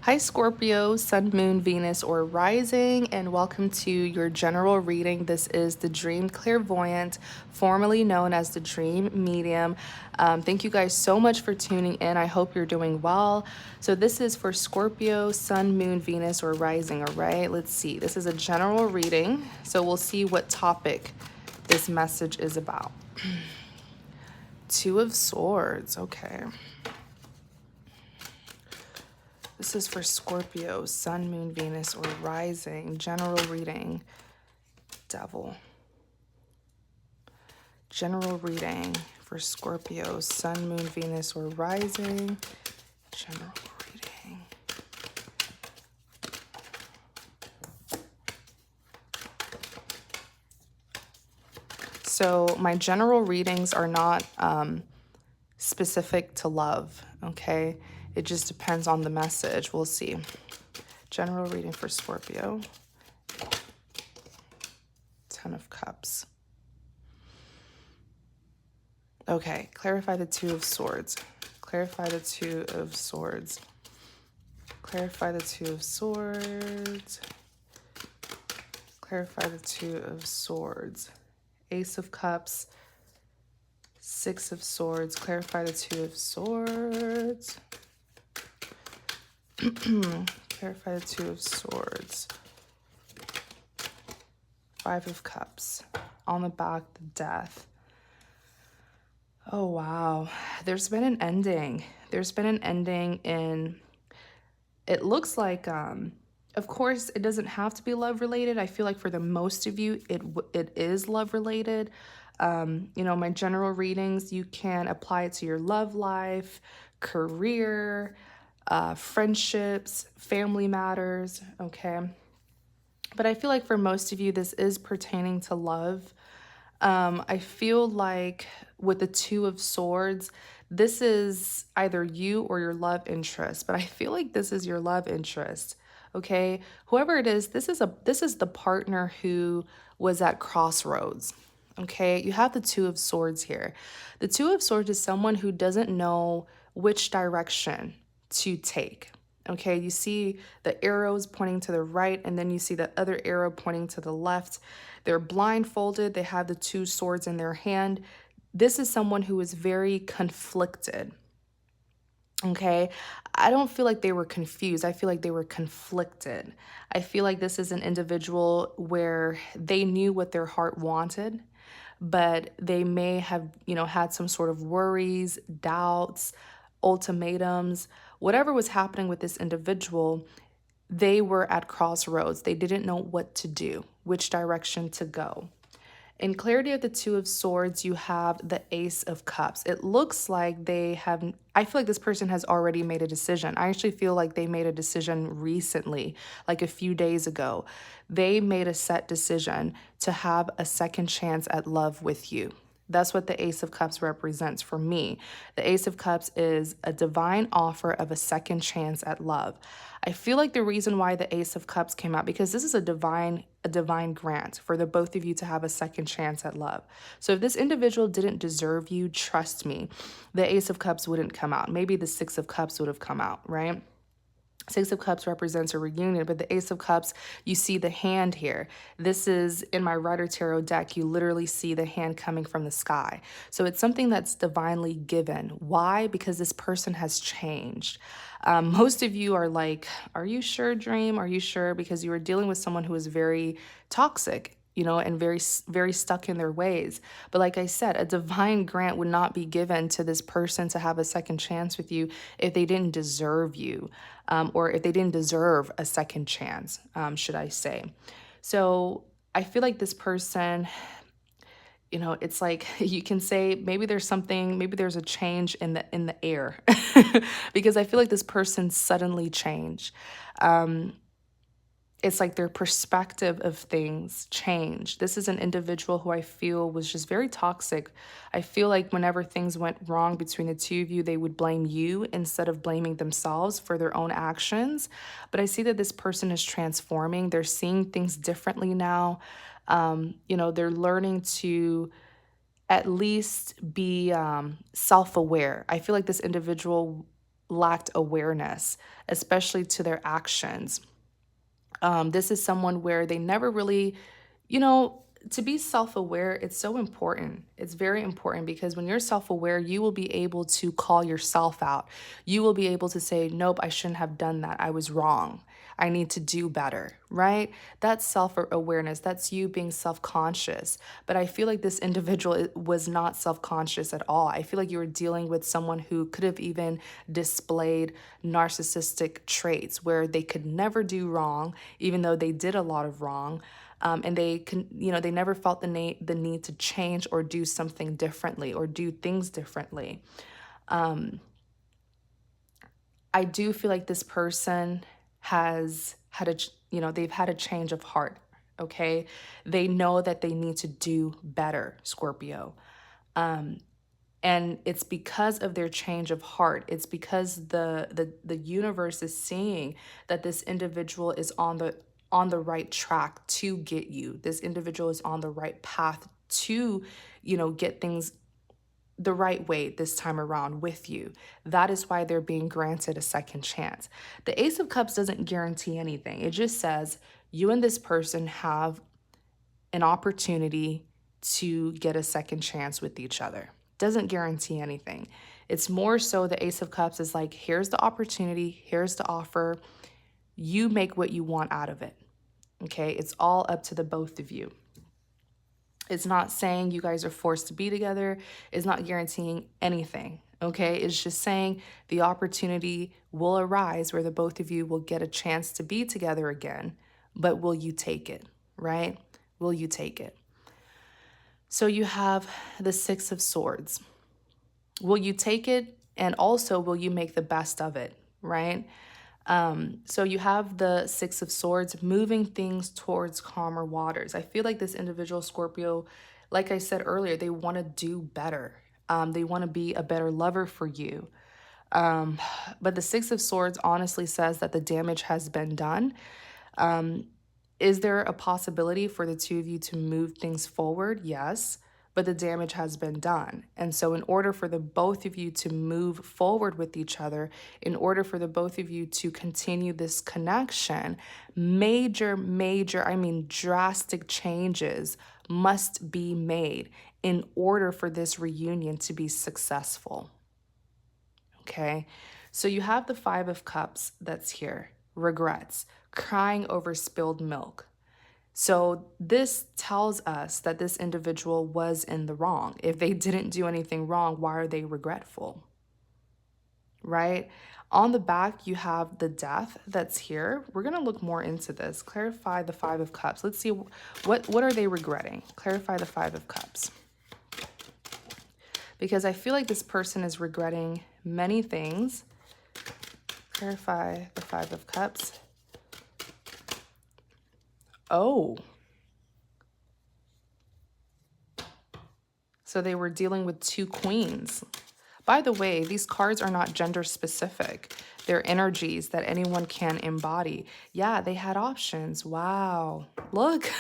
Hi, Scorpio, Sun, Moon, Venus, or Rising, and welcome to your general reading. This is the Dream Clairvoyant, formerly known as the Dream Medium. Thank you guys so much for tuning in. I hope you're doing well. So, this is for Scorpio, Sun, Moon, Venus, or Rising, all right? Let's see. This is a general reading, so we'll see what topic this message is about. Two of Swords, okay. This is for Scorpio, Sun, Moon, Venus, or Rising. General reading. Devil. General reading for Scorpio, Sun, Moon, Venus, or Rising. General reading. So my general readings are not specific to love, okay? It just depends on the message. We'll see. General reading for Scorpio. Ten of Cups. Okay, clarify the Two of Swords. Clarify the Two of Swords. Clarify the Two of Swords. Clarify the Two of Swords. Ace of Cups. Six of Swords. Clarify the Two of Swords. Clarify the Two of Swords. Five of Cups. On the back, the Death. Oh, wow. There's been an ending. There's been an ending in, it looks like, of course, it doesn't have to be love related. I feel like for the most of you, it is love related. My general readings, you can apply it to your love life, career, friendships, family matters, okay? But I feel like for most of you, this is pertaining to love. I feel like with the Two of Swords, this is either you or your love interest, but I feel like this is your love interest. Okay, whoever it is, this is the partner who was at crossroads. Okay, you have the Two of Swords here. The Two of Swords is someone who doesn't know which direction to take. Okay, you see the arrows pointing to the right, and then you see the other arrow pointing to the left. They're blindfolded, they have the two swords in their hand. This is someone who is very conflicted. Okay, I don't feel like they were confused. I feel like they were conflicted. I feel like this is an individual where they knew what their heart wanted, but they may have, had some sort of worries, doubts, ultimatums, whatever was happening with this individual. They were at crossroads. They didn't know what to do, which direction to go. In clarity of the Two of Swords, you have the Ace of Cups. It looks like I feel like this person has already made a decision. I actually feel like they made a decision recently, like a few days ago. They made a set decision to have a second chance at love with you. That's what the Ace of Cups represents for me. The Ace of Cups is a divine offer of a second chance at love. I feel like the reason why the Ace of Cups came out, because this is a divine grant for the both of you to have a second chance at love. So if this individual didn't deserve you, trust me, the Ace of Cups wouldn't come out. Maybe the Six of Cups would have come out, right? Six of Cups represents a reunion, but the Ace of Cups, you see the hand here. This is in my Rider Tarot deck. You literally see the hand coming from the sky. So it's something that's divinely given. Why? Because this person has changed. Most of you are like, are you sure, Dream? Are you sure? Because you are dealing with someone who is very toxic, and very, very stuck in their ways. But like I said, a divine grant would not be given to this person to have a second chance with you if they didn't deserve you, or if they didn't deserve a second chance, should I say. So I feel like this person, it's like you can say maybe there's a change in the air because I feel like this person suddenly changed. It's like their perspective of things changed. This is an individual who I feel was just very toxic. I feel like whenever things went wrong between the two of you, they would blame you instead of blaming themselves for their own actions. But I see that this person is transforming. They're seeing things differently now. They're learning to at least be self-aware. I feel like this individual lacked awareness, especially to their actions. This is someone where they never really, you know, to be self-aware, it's so important. It's very important because when you're self-aware, you will be able to call yourself out. You will be able to say, nope, I shouldn't have done that. I was wrong. I need to do better, right? That's self-awareness. That's you being self-conscious. But I feel like this individual was not self-conscious at all. I feel like you were dealing with someone who could have even displayed narcissistic traits where they could never do wrong, even though they did a lot of wrong. And they can, they never felt the need to change or do something differently or do things differently. I do feel like this person has had they've had a change of heart. Okay. They know that they need to do better, Scorpio. And it's because of their change of heart. It's because the universe is seeing that this individual is on the right track to get you. This individual is on the right path to, get things the right way this time around with you. That is why they're being granted a second chance. The Ace of Cups doesn't guarantee anything. It just says you and this person have an opportunity to get a second chance with each other. Doesn't guarantee anything. It's more so the Ace of Cups is like, here's the opportunity, here's the offer. You make what you want out of it. Okay, it's all up to the both of you. It's not saying you guys are forced to be together. It's not guaranteeing anything. Okay, it's just saying the opportunity will arise where the both of you will get a chance to be together again. But will you take it, right? Will you take it? So you have the Six of Swords. Will you take it? And also, will you make the best of it, right? So you have the Six of Swords, moving things towards calmer waters. I feel like this individual, Scorpio, like I said earlier, they want to do better. They want to be a better lover for you. But the Six of Swords honestly says that the damage has been done. Is there a possibility for the two of you to move things forward? Yes, but the damage has been done. And so in order for the both of you to move forward with each other, in order for the both of you to continue this connection, I mean drastic changes must be made in order for this reunion to be successful. Okay, so you have the Five of Cups that's here, regrets, crying over spilled milk. So this tells us that this individual was in the wrong. If they didn't do anything wrong, why are they regretful? Right? On the back, you have the Death that's here. We're going to look more into this. Clarify the Five of Cups. Let's see what are they regretting? Clarify the Five of Cups. Because I feel like this person is regretting many things. Clarify the Five of Cups. Oh. So they were dealing with two queens. By the way, these cards are not gender specific. They're energies that anyone can embody. Yeah, they had options. Wow. Look,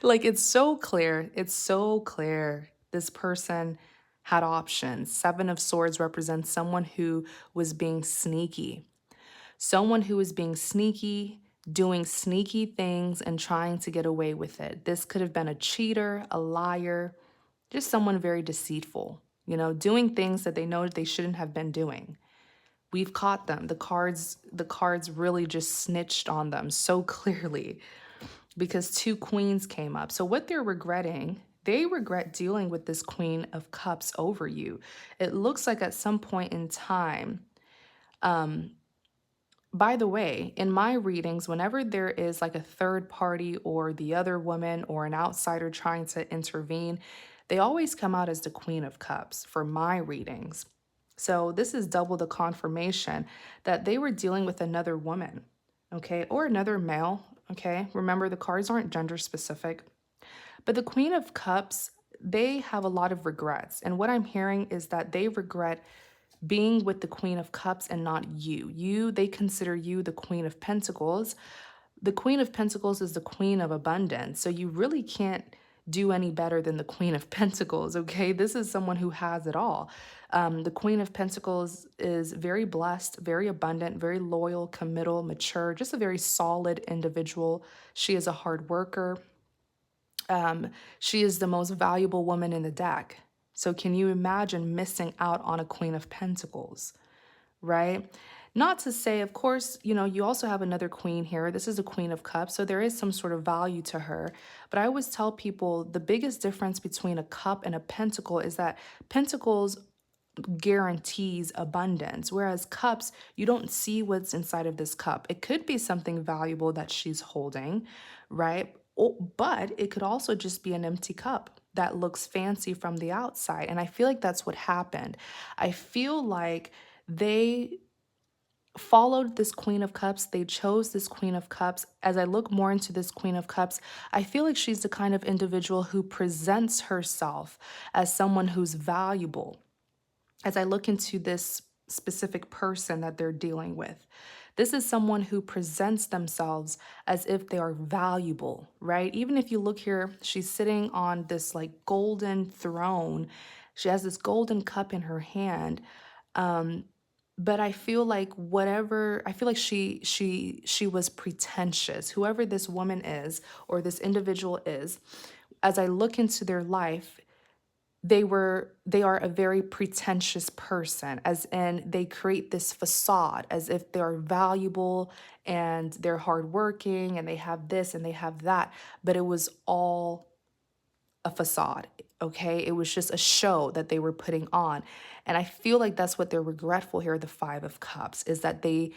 like it's so clear. It's so clear. This person had options. Seven of Swords represents someone who was being sneaky. Someone who is being sneaky, doing sneaky things and trying to get away with it. This could have been a cheater, a liar, just someone very deceitful, doing things that they know they shouldn't have been doing. We've caught them. The cards really just snitched on them so clearly because two queens came up. So what they're regretting, they regret dealing with this Queen of Cups over you. It looks like at some point in time, by the way, in my readings, whenever there is like a third party or the other woman or an outsider trying to intervene, they always come out as the Queen of Cups for my readings. So this is double the confirmation that they were dealing with another woman, okay, or another male, okay? Remember, the cards aren't gender specific. But the Queen of Cups, they have a lot of regrets. And what I'm hearing is that they regret being with the Queen of Cups and not you. They consider you the Queen of Pentacles. The Queen of Pentacles is the queen of abundance. So you really can't, do any better than the Queen of Pentacles, okay? This is someone who has it all. The Queen of Pentacles is very blessed, very abundant, very loyal, committal, mature, just a very solid individual. She is a hard worker. She is the most valuable woman in the deck. So can you imagine missing out on a Queen of Pentacles, right? Not to say, of course, you know, you also have another queen here. This is a Queen of Cups, so there is some sort of value to her. But I always tell people the biggest difference between a cup and a pentacle is that pentacles guarantees abundance, whereas cups, you don't see what's inside of this cup. It could be something valuable that she's holding, right? But it could also just be an empty cup that looks fancy from the outside. And I feel like that's what happened. I feel like they followed this Queen of Cups. They chose this Queen of Cups. As I look more into this Queen of Cups, I feel like she's the kind of individual who presents herself as someone who's valuable. As I look into this specific person that they're dealing with, this is someone who presents themselves as if they are valuable, right? Even if you look here, she's sitting on this like golden throne. She has this golden cup in her hand. But I feel like she was pretentious. Whoever this woman is or this individual is, as I look into their life, they are a very pretentious person, as in they create this facade as if they're valuable and they're hardworking and they have this and they have that, but it was all a facade, okay? It was just a show that they were putting on. And I feel like that's what they're regretful here, the Five of Cups, is that they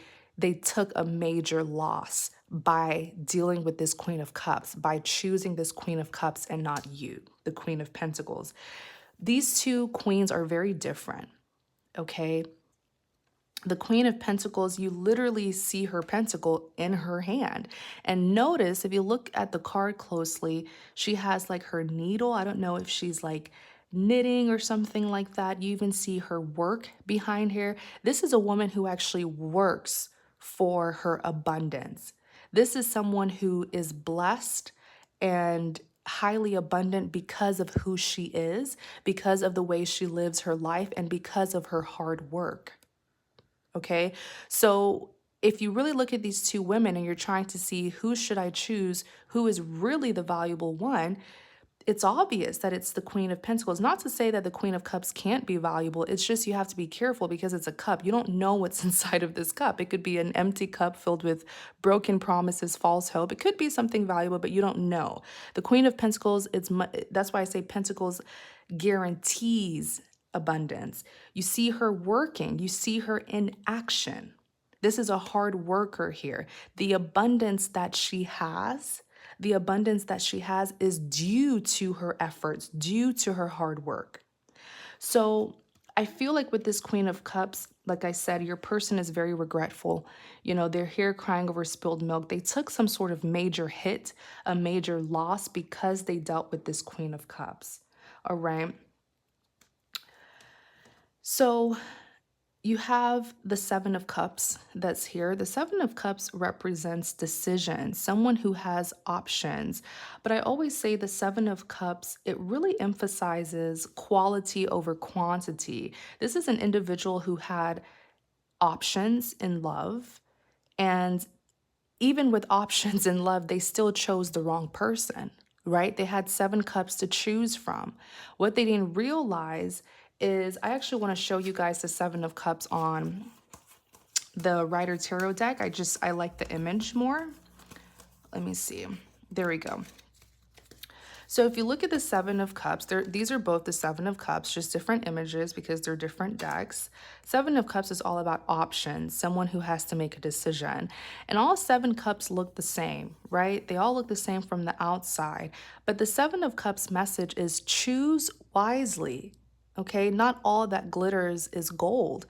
took a major loss by dealing with this Queen of Cups, by choosing this Queen of Cups and not you, the Queen of Pentacles. These two queens are very different, okay? The Queen of Pentacles, you literally see her pentacle in her hand. And notice, if you look at the card closely, she has like her needle. I don't know if she's like knitting or something like that. You even see her work behind here. This is a woman who actually works for her abundance. This is someone who is blessed and highly abundant because of who she is, because of the way she lives her life, and because of her hard work. Okay, so if you really look at these two women and you're trying to see who should I choose, who is really the valuable one, it's obvious that it's the Queen of Pentacles. Not to say that the Queen of Cups can't be valuable. It's just you have to be careful because it's a cup. You don't know what's inside of this cup. It could be an empty cup filled with broken promises, false hope. It could be something valuable, but you don't know. The Queen of Pentacles, that's why I say Pentacles guarantees abundance. You see her working. You see her in action. This is a hard worker here. The abundance that she has is due to her efforts, due to her hard work. So I feel like with this Queen of Cups, like I said, your person is very regretful. You know, they're here crying over spilled milk. They took some sort of major hit, a major loss because they dealt with this Queen of Cups. All right. So you have the Seven of Cups that's here. The Seven of Cups represents decision, someone who has options. But I always say the Seven of Cups, it really emphasizes quality over quantity. This is an individual who had options in love, and even with options in love, they still chose the wrong person, right? They had 7 cups to choose from. What they didn't realize is, I actually want to show you guys the 7 of Cups on the Rider Tarot deck. I like the image more. Let me see. There we go. So if you look at the 7 of Cups, these are both the 7 of Cups, just different images because they're different decks. 7 of Cups is all about options, someone who has to make a decision. And all 7 cups look the same, right? They all look the same from the outside. But the 7 of Cups message is choose wisely, okay? Not all that glitters is gold.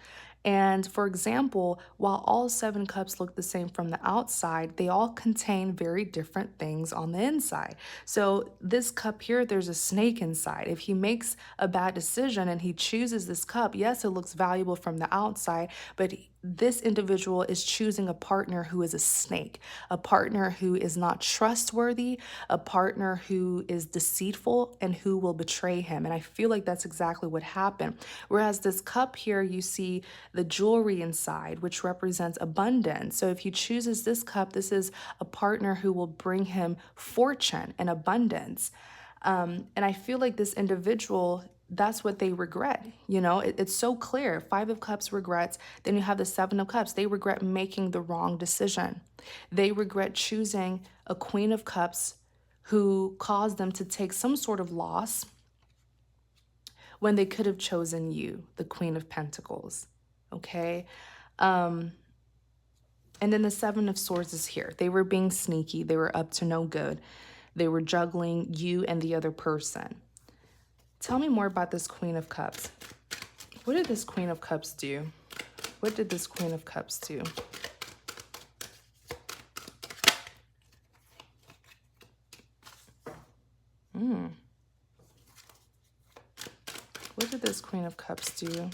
And for example, while all 7 cups look the same from the outside, they all contain very different things on the inside. So this cup here, there's a snake inside. If he makes a bad decision and he chooses this cup, yes, it looks valuable from the outside, but this individual is choosing a partner who is a snake, a partner who is not trustworthy, a partner who is deceitful and who will betray him. And I feel like that's exactly what happened. Whereas this cup here, you see the jewelry inside, which represents abundance. So if he chooses this cup, this is a partner who will bring him fortune and abundance. And I feel like this individual, that's what they regret. You know, it's so clear. Five of Cups regrets. Then you have the Seven of Cups. They regret making the wrong decision. They regret choosing a Queen of Cups who caused them to take some sort of loss when they could have chosen you, the Queen of Pentacles. Okay. And then the Seven of Swords is here. They were being sneaky. They were up to no good. They were juggling you and the other person. Tell me more about this Queen of Cups. What did this Queen of Cups do? What did this Queen of Cups do? What did this Queen of Cups do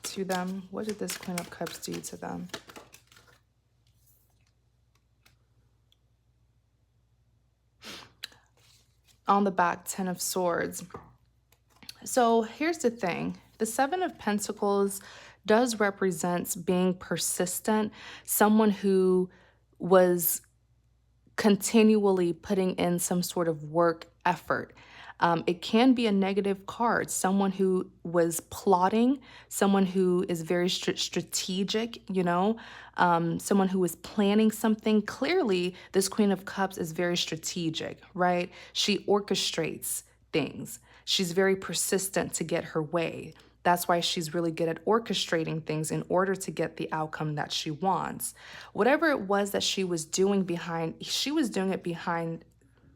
to them? What did this Queen of Cups do to them? On the back, Ten of Swords. So here's the thing. The Seven of Pentacles does represent being persistent, someone who was continually putting in some sort of work effort. It can be a negative card, someone who was plotting, someone who is very strategic, you know, someone who is planning something. Clearly, this Queen of Cups is very strategic, right? She orchestrates things. She's very persistent to get her way. That's why she's really good at orchestrating things in order to get the outcome that she wants. Whatever it was that she was doing it behind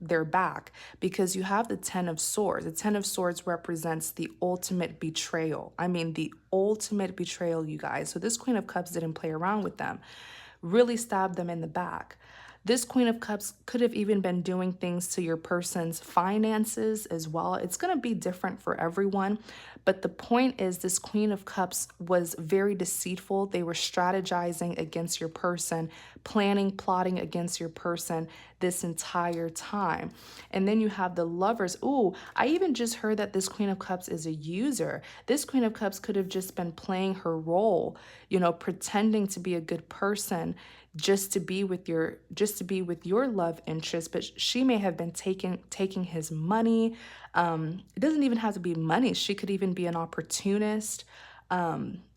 their back, because you have the Ten of Swords. The Ten of Swords represents the ultimate betrayal. I mean, the ultimate betrayal, you guys. So this Queen of Cups didn't play around with them, really stabbed them in the back. This Queen of Cups could have even been doing things to your person's finances as well. It's going to be different for everyone. But the point is, this Queen of Cups was very deceitful. They were strategizing against your person, planning, plotting against your person this entire time. And then you have the Lovers. Ooh, I even just heard that this Queen of Cups is a user. This Queen of Cups could have just been playing her role, you know, pretending to be a good person, just to be with your love interest, but she may have been taking his money. It doesn't even have to be money. She could even be an opportunist.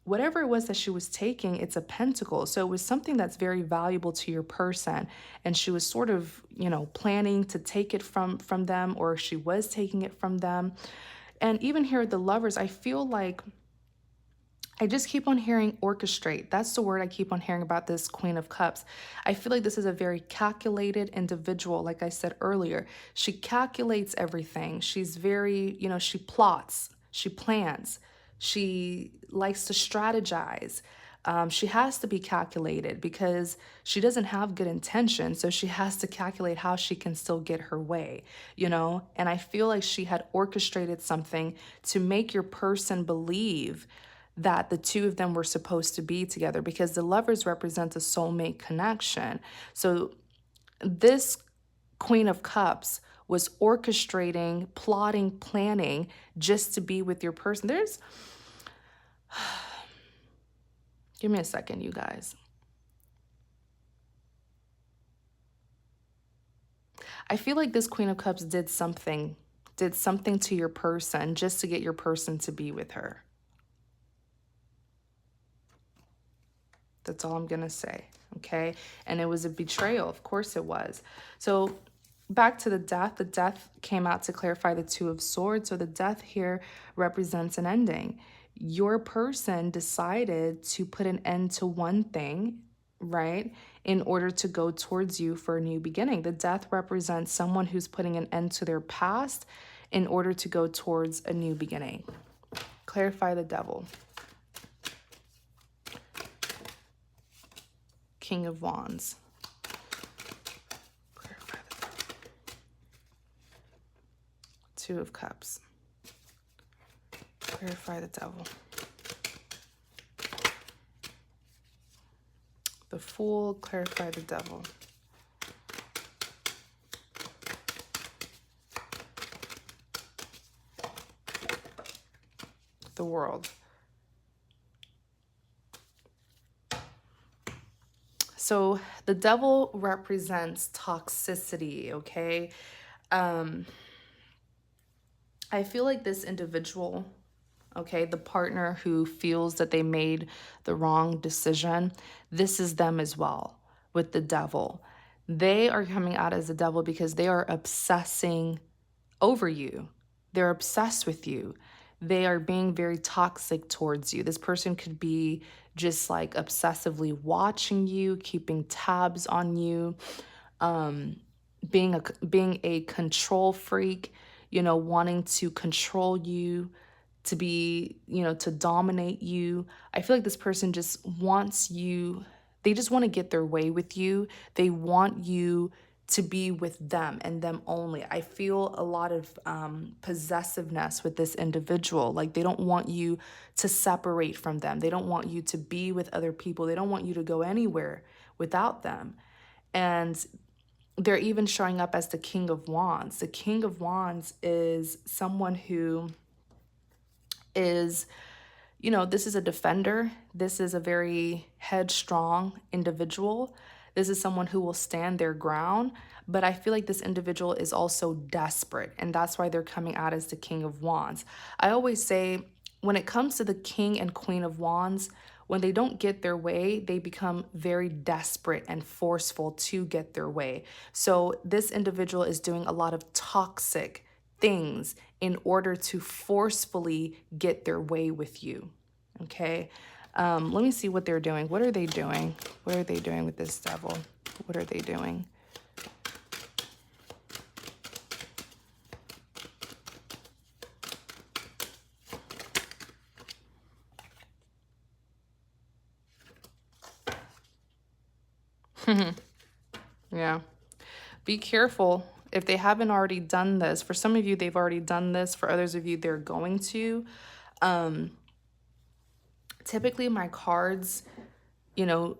Whatever it was that she was taking, it's a pentacle. So it was something that's very valuable to your person. And she was sort of, you know, planning to take it from them, or she was taking it from them. And even here with the Lovers, I feel like I just keep on hearing orchestrate. That's the word I keep on hearing about this Queen of Cups. I feel like this is a very calculated individual. Like I said earlier, she calculates everything. She's very, you know, she plots, she plans, she likes to strategize. She has to be calculated because she doesn't have good intention. So she has to calculate how she can still get her way, you know? And I feel like she had orchestrated something to make your person believe that the two of them were supposed to be together, because the Lovers represent a soulmate connection. So this Queen of Cups was orchestrating, plotting, planning just to be with your person. Give me a second, you guys. I feel like this Queen of Cups did something to your person just to get your person to be with her. That's all I'm going to say, okay? And it was a betrayal. Of course it was. So back to the Death. The Death came out to clarify the Two of Swords. So the Death here represents an ending. Your person decided to put an end to one thing, right, in order to go towards you for a new beginning. The Death represents someone who's putting an end to their past in order to go towards a new beginning. Clarify the Devil. King of Wands. Clarify the Devil. Two of Cups. Clarify the Devil. The Fool, clarify the Devil. The World. So the devil represents toxicity, okay? I feel like this individual, okay, the partner who feels that they made the wrong decision, this is them as well with the devil. They are coming out as the devil because they are obsessing over you. They're obsessed with you. They are being very toxic towards you. This person could be just like obsessively watching you, keeping tabs on you, being a control freak, you know, wanting to control you, to be, you know, to dominate you. I feel like this person just wants you, they just want to get their way with you. They want you to be with them and them only. I feel a lot of possessiveness with this individual. Like they don't want you to separate from them. They don't want you to be with other people. They don't want you to go anywhere without them. And they're even showing up as the King of Wands. The King of Wands is someone who is, you know, this is a defender. This is a very headstrong individual. This is someone who will stand their ground. But I feel like this individual is also desperate. And that's why they're coming out as the King of Wands. I always say when it comes to the King and Queen of Wands, when they don't get their way, they become very desperate and forceful to get their way. So this individual is doing a lot of toxic things in order to forcefully get their way with you. Okay. Let me see what they're doing. What are they doing? What are they doing with this devil? What are they doing? Yeah. Be careful if they haven't already done this. For some of you, they've already done this. For others of you, they're going to. Typically, my cards, you know,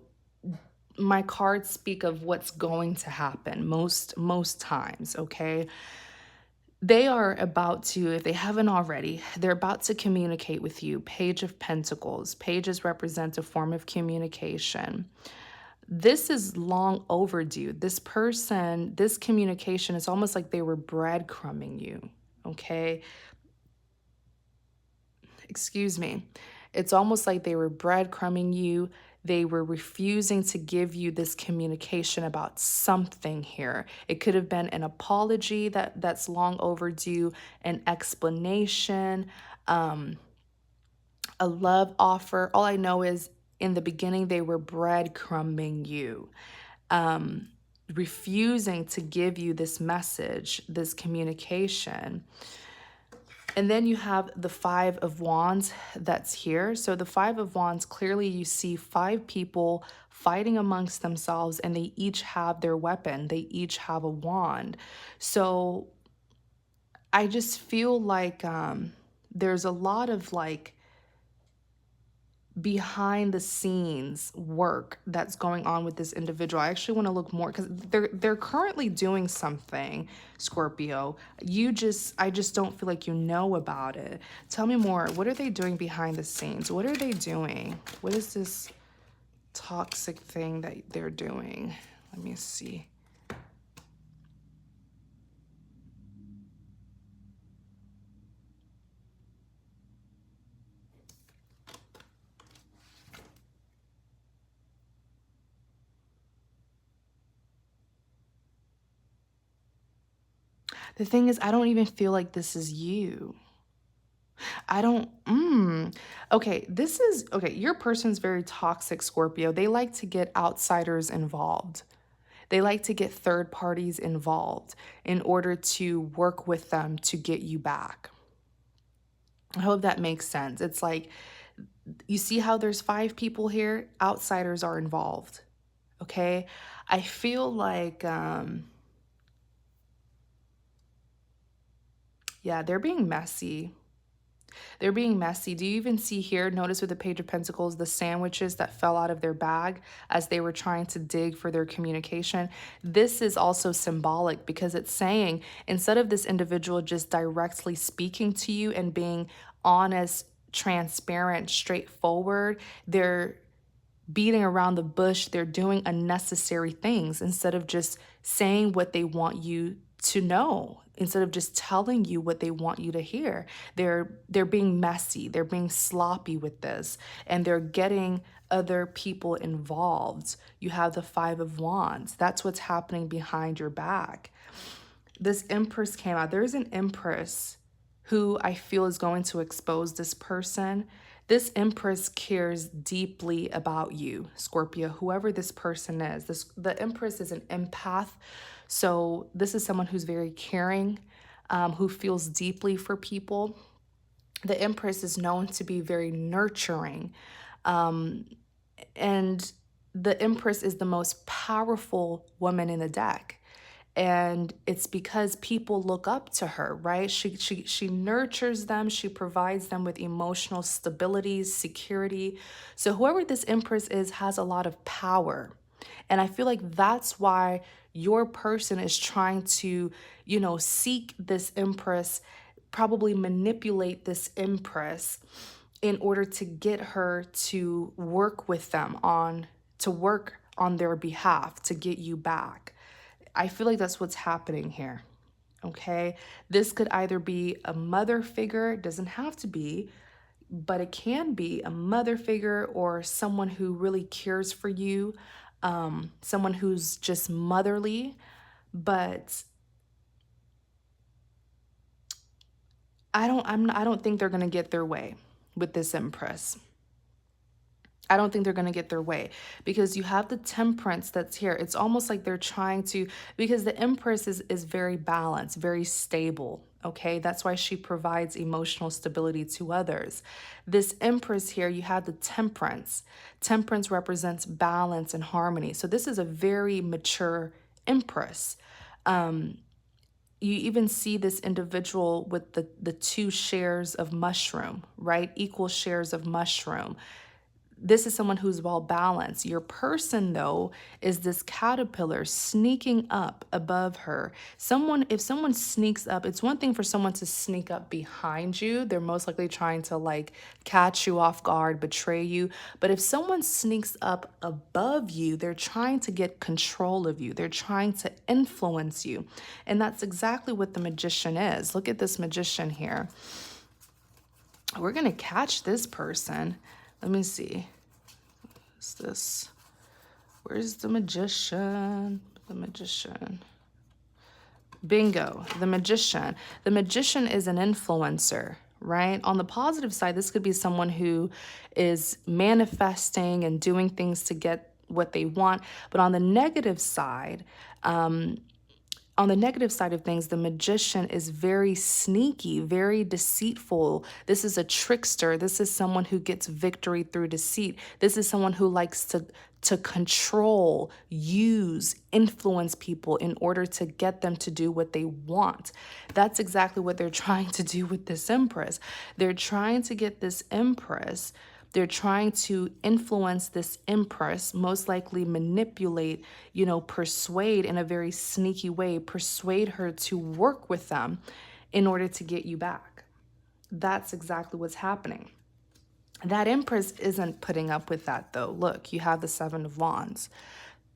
my cards speak of what's going to happen most times, okay? They are about to, if they haven't already, they're about to communicate with you. Page of Pentacles. Pages represent a form of communication. This is long overdue. This person, this communication is almost like they were breadcrumbing you, okay? Excuse me. It's almost like they were breadcrumbing you. They were refusing to give you this communication about something here. It could have been an apology that's long overdue, an explanation, a love offer. All I know is in the beginning, they were breadcrumbing you, refusing to give you this message, this communication. And then you have the Five of Wands that's here. So the Five of Wands, clearly you see 5 people fighting amongst themselves and they each have their weapon. They each have a wand. So I just feel like there's a lot of like behind the scenes work that's going on with this individual. I actually want to look more because they're currently doing something, Scorpio. I just don't feel like you know about it. Tell me more. What are they doing behind the scenes? What are they doing? What is this toxic thing that they're doing? Let me see. The thing is, I don't even feel like this is you. I don't, okay, your person's very toxic, Scorpio. They like to get outsiders involved. They like to get third parties involved in order to work with them to get you back. I hope that makes sense. It's like, you see how there's 5 people here? Outsiders are involved, okay? I feel like, yeah, they're being messy. They're being messy. Do you even see here, notice with the Page of Pentacles, the sandwiches that fell out of their bag as they were trying to dig for their communication? This is also symbolic because it's saying instead of this individual just directly speaking to you and being honest, transparent, straightforward, they're beating around the bush. They're doing unnecessary things instead of just saying what they want you to know, instead of just telling you what they want you to hear. They're being messy, they're being sloppy with this, and they're getting other people involved. You have the Five of Wands. That's what's happening behind your back. This Empress came out. There's an Empress who I feel is going to expose this person. This Empress cares deeply about you, Scorpio, whoever this person is. The Empress is an empath. So this is someone who's very caring, who feels deeply for people. The Empress is known to be very nurturing. And the Empress is the most powerful woman in the deck. And it's because people look up to her, right? She nurtures them. She provides them with emotional stability, security. So whoever this Empress is has a lot of power. And I feel like that's why your person is trying to, seek this Empress, probably manipulate this Empress in order to get her to work with them to work on their behalf, to get you back. I feel like that's what's happening here, okay? This could either be a mother figure, it doesn't have to be, but it can be a mother figure or someone who really cares for you, someone who's just motherly, but I don't think they're gonna get their way with this Empress. I don't think they're going to get their way because you have the Temperance that's here. It's almost like they're trying to, because the Empress is very balanced, very stable. Okay, that's why she provides emotional stability to others. This Empress here, you have the Temperance. Temperance represents balance and harmony. So this is a very mature Empress. You even see this individual with the two shares of mushroom, right? Equal shares of mushroom. This is someone who's well balanced. Your person, though, is this caterpillar sneaking up above her. If someone sneaks up, it's one thing for someone to sneak up behind you. They're most likely trying to catch you off guard, betray you. But if someone sneaks up above you, they're trying to get control of you. They're trying to influence you. And that's exactly what the Magician is. Look at this Magician here. We're going to catch this person. Let me see. What's this? Where's the Magician? The Magician. Bingo, the Magician. The Magician is an influencer, right? On the positive side, this could be someone who is manifesting and doing things to get what they want. But on the negative side, of things, the Magician is very sneaky, very deceitful. This is a trickster. This is someone who gets victory through deceit. This is someone who likes to control, use, influence people in order to get them to do what they want. That's exactly what they're trying to do with this Empress. They're trying to get this Empress. They're trying to influence this Empress, most likely manipulate, persuade in a very sneaky way, persuade her to work with them in order to get you back. That's exactly what's happening. That Empress isn't putting up with that, though. Look, you have the Seven of Wands.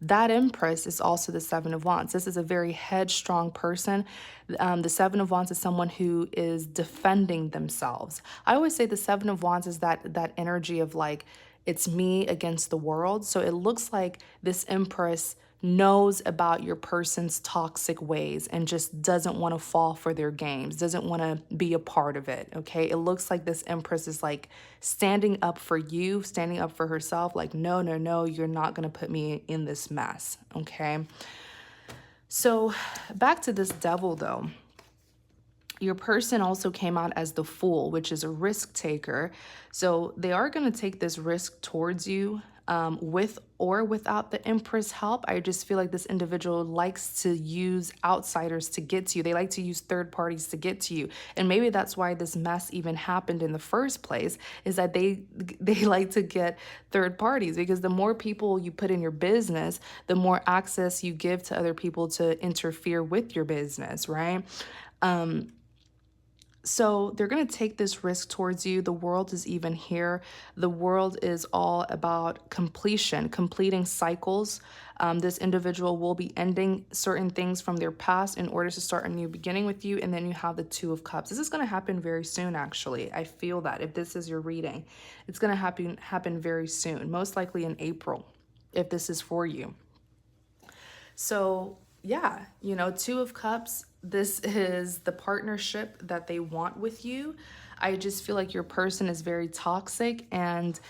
That Empress is also the Seven of Wands. This is a very headstrong person. The Seven of Wands is someone who is defending themselves. I always say the Seven of Wands is that energy of it's me against the world. So it looks like this Empress knows about your person's toxic ways and just doesn't want to fall for their games, doesn't want to be a part of it, okay? It looks like this Empress is standing up for you, standing up for herself, no, you're not going to put me in this mess, okay? So back to this Devil, though. Your person also came out as the Fool, which is a risk taker. So they are going to take this risk towards you. with or without the Empress help. I just feel like this individual likes to use outsiders to get to you. They like to use third parties to get to you. And maybe that's why this mess even happened in the first place, is that they like to get third parties, because the more people you put in your business, the more access you give to other people to interfere with your business, right? So they're going to take this risk towards you. The world is even here. The world is all about completion, completing cycles. This individual will be ending certain things from their past in order to start a new beginning with you. And then you have the Two of Cups. This is going to happen very soon, actually. I feel that if this is your reading, it's going to happen very soon, most likely in April, if this is for you. So yeah, Two of Cups, this is the partnership that they want with you. I just feel like your person is very toxic, and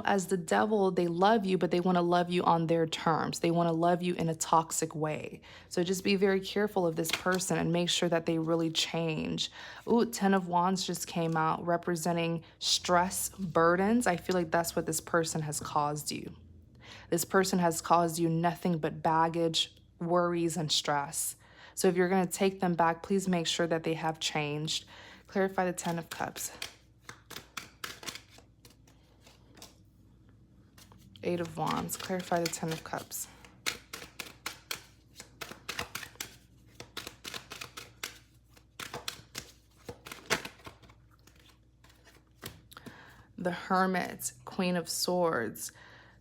as the devil, they love you, but they want to love you on their terms. They want to love you in a toxic way. So just be very careful of this person and make sure that they really change. Ooh, Ten of Wands just came out, representing stress, burdens. I feel like that's what this person has caused you. This person has caused you nothing but baggage, worries, and stress. So if you're going to take them back, please make sure that they have changed. Clarify the Ten of Cups. Eight of Wands. Clarify the Ten of Cups. The Hermit. Queen of Swords.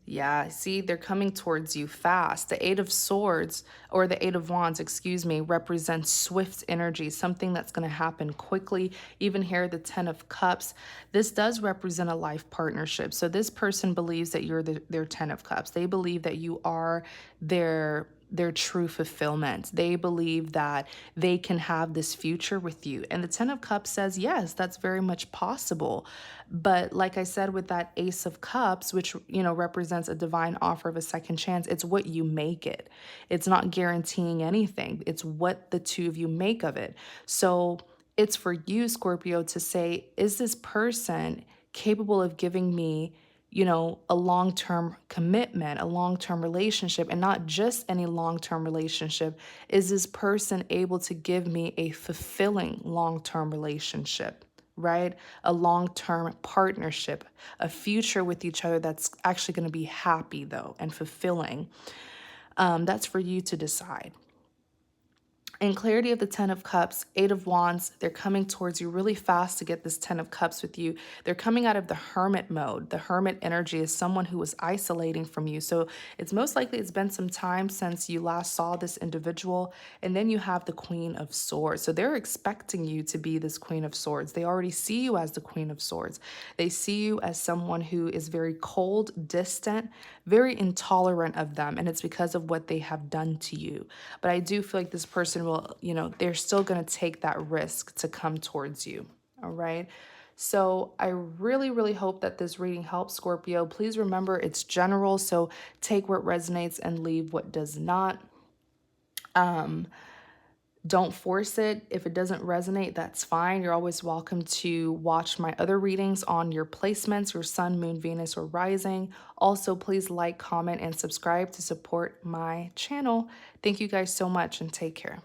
Yeah, see, they're coming towards you fast. The Eight of Swords, or the Eight of Wands, excuse me, represents swift energy, something that's going to happen quickly. Even here, the Ten of Cups, this does represent a life partnership. So this person believes that you're their Ten of Cups. They believe that you are their true fulfillment. They believe that they can have this future with you. And the Ten of Cups says, yes, that's very much possible. But like I said, with that Ace of Cups, which, represents a divine offer of a second chance, it's what you make it. It's not guaranteeing anything. It's what the two of you make of it. So it's for you, Scorpio, to say, is this person capable of giving me a long-term commitment, a long-term relationship, and not just any long-term relationship? Is this person able to give me a fulfilling long-term relationship, right? A long-term partnership, a future with each other that's actually going to be happy, though, and fulfilling. That's for you to decide. In clarity of the Ten of Cups, Eight of Wands, they're coming towards you really fast to get this Ten of Cups with you. They're coming out of the Hermit mode. The Hermit energy is someone who was isolating from you. So it's most likely it's been some time since you last saw this individual. And then you have the Queen of Swords. So they're expecting you to be this Queen of Swords. They already see you as the Queen of Swords. They see you as someone who is very cold, distant, very intolerant of them. And it's because of what they have done to you. But I do feel like this person will, they're still going to take that risk to come towards you. All right. So I really, really hope that this reading helps, Scorpio. Please remember it's general. So take what resonates and leave what does not. Don't force it. If it doesn't resonate, that's fine. You're always welcome to watch my other readings on your placements, your sun, moon, Venus, or rising. Also, please like, comment, and subscribe to support my channel. Thank you guys so much, and take care.